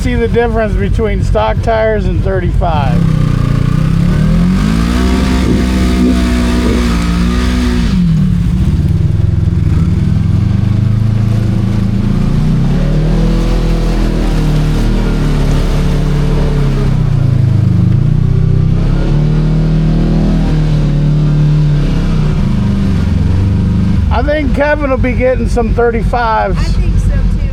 see the difference between stock tires and 35. I think Kevin will be getting some 35s. I think so too.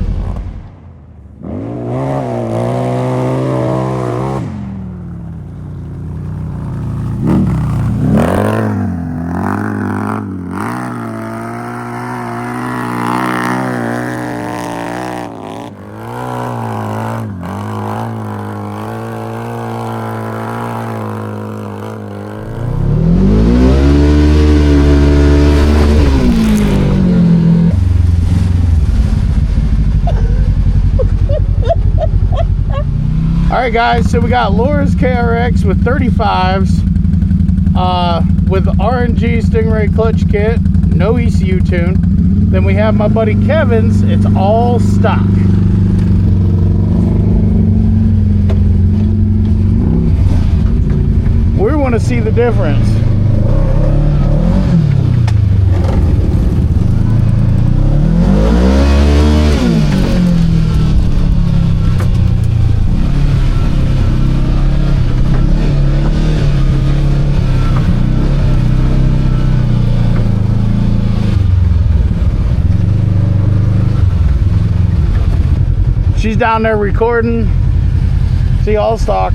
Alright guys, so we got Laura's KRX with 35s with the R.N.G Stingray clutch kit, no ECU tune. Then we have my buddy Kevin's, it's all stock. We want to see the difference. She's down there recording. See, all stock.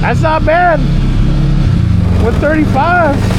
That's not bad with 35s.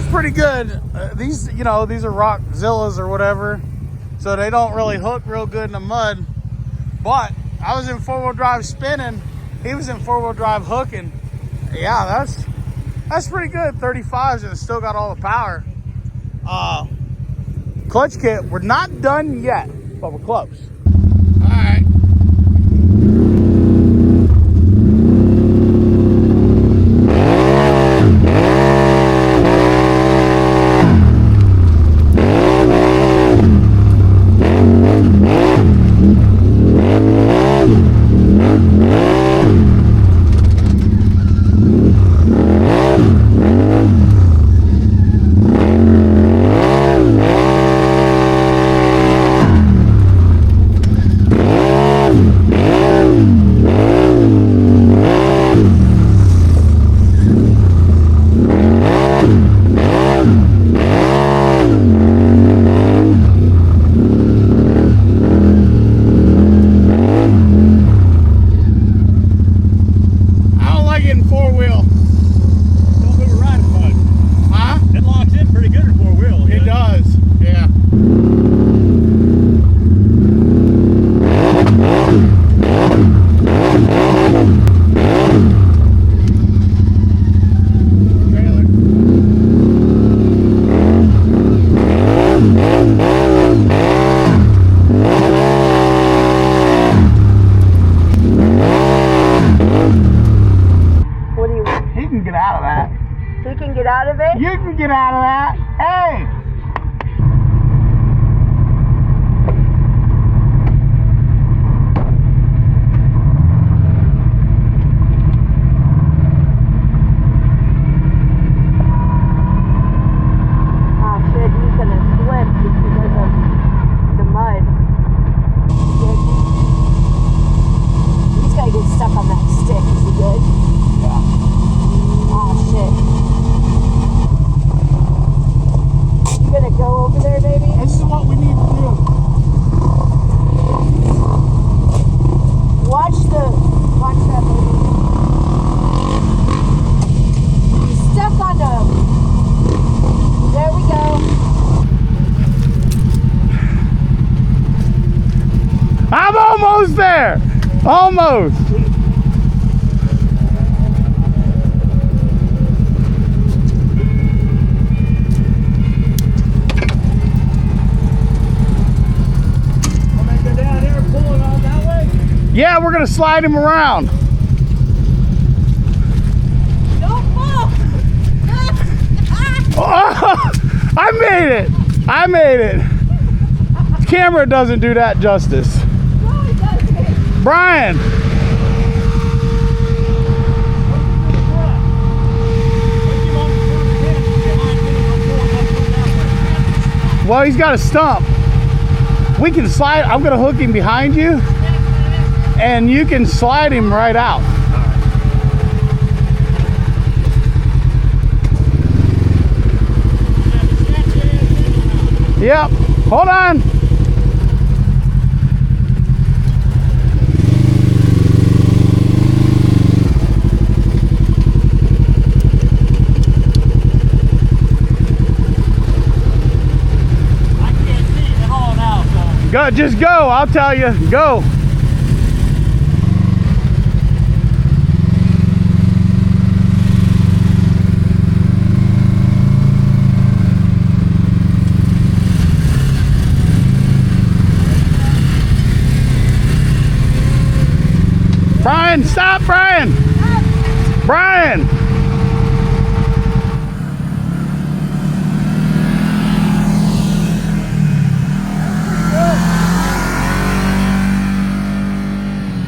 Pretty good. These, you know, these are Rockzillas or whatever, so they don't really hook real good in the mud. But I was in four-wheel drive spinning, he was in four-wheel drive hooking. Yeah, that's pretty good. 35s and it's still got all the power. Clutch kit, we're not done yet, but we're close. All right. Out of it? You can get out of that. Hey! goes. Yeah, we're gonna slide him around. Don't fall! Oh, I made it! I made it! Camera doesn't do that justice. No, it doesn't. Brian! Well, he's got a stump. We can slide. I'm gonna hook him behind you, and you can slide him right out. Yep. Hold on. I can't see it all now, so. Go. Just go. I'll tell you. Go. Brian, stop, Brian! Brian!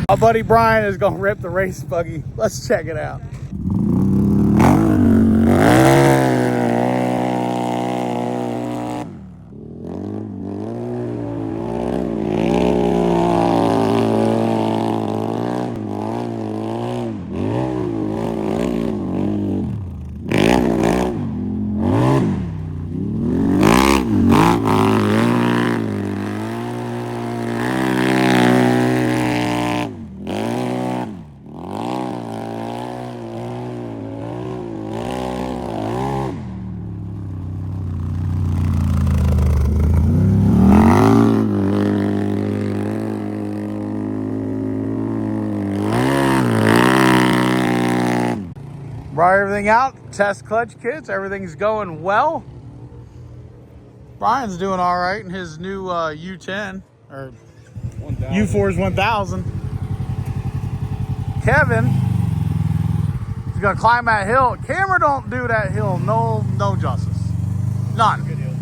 My buddy Brian is gonna rip the race buggy. Let's check it out. Brought everything out, test clutch kits, everything's going well. Brian's doing all right in his new U10 or U4's 1000. Kevin, he's gonna climb that hill. Camera don't do that hill, no justice, none. Good hill.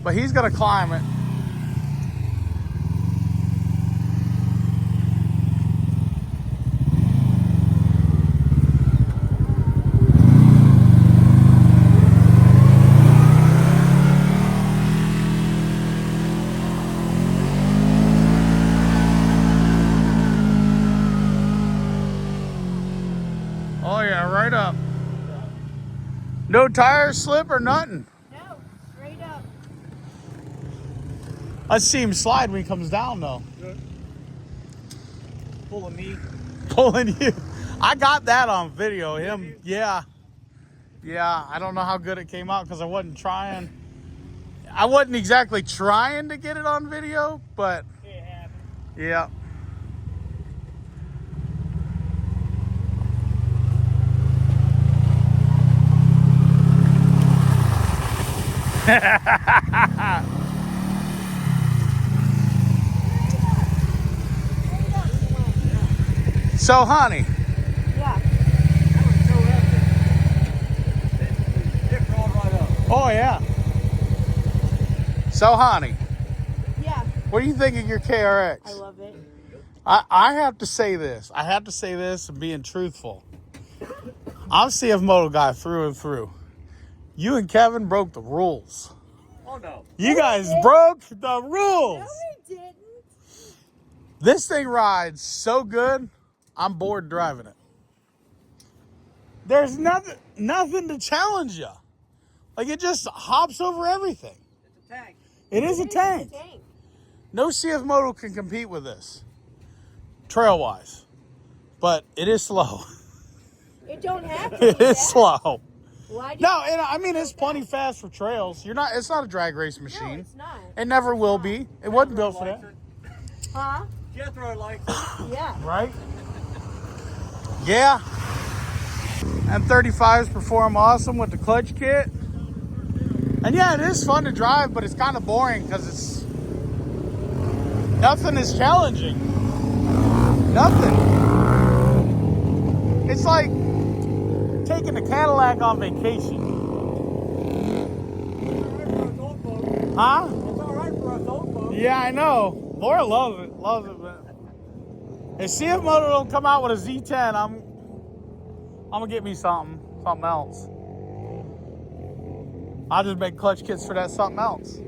But he's gonna climb it. Oh yeah, right up. No tires slip or nothing. No, straight up. Let's see him slide when he comes down though. Good. Pulling me. Pulling you. I got that on video. Him, yeah. Yeah, I don't know how good it came out because I wasn't trying. I wasn't exactly trying to get it on video, but It happened. yeah. So, honey, Yeah. It crawled right up. oh yeah. So, honey, Yeah. what do you think of your KRX? I love it. I have to say this. I have to say this and being truthful. I'm a CFMOTO guy through and through. You and Kevin broke the rules. Oh no. You guys broke the rules. No, we didn't. This thing rides so good, I'm bored driving it. There's nothing to challenge you. Like, it just hops over everything. It's a tank. It is a tank. No CFMOTO can compete with this, trail-wise. But it is slow. It don't have to It be is that. slow. Why do No, and I mean, it's plenty fast for trails. It's not a drag race No, machine. it's not. It never will be. It wasn't built for that. Huh? Jethro likes it. Yeah. Right? Yeah. M35s perform awesome with the clutch kit. And yeah, it is fun to drive, but it's kind of boring because nothing is challenging. Nothing. It's like taking a Cadillac on vacation. Huh? It's alright for us old folks. Yeah, I know. Laura loves it. Loves it, but if CFMOTO don't come out with a Z10, I'm gonna get me something else. I'll just make clutch kits for that something else.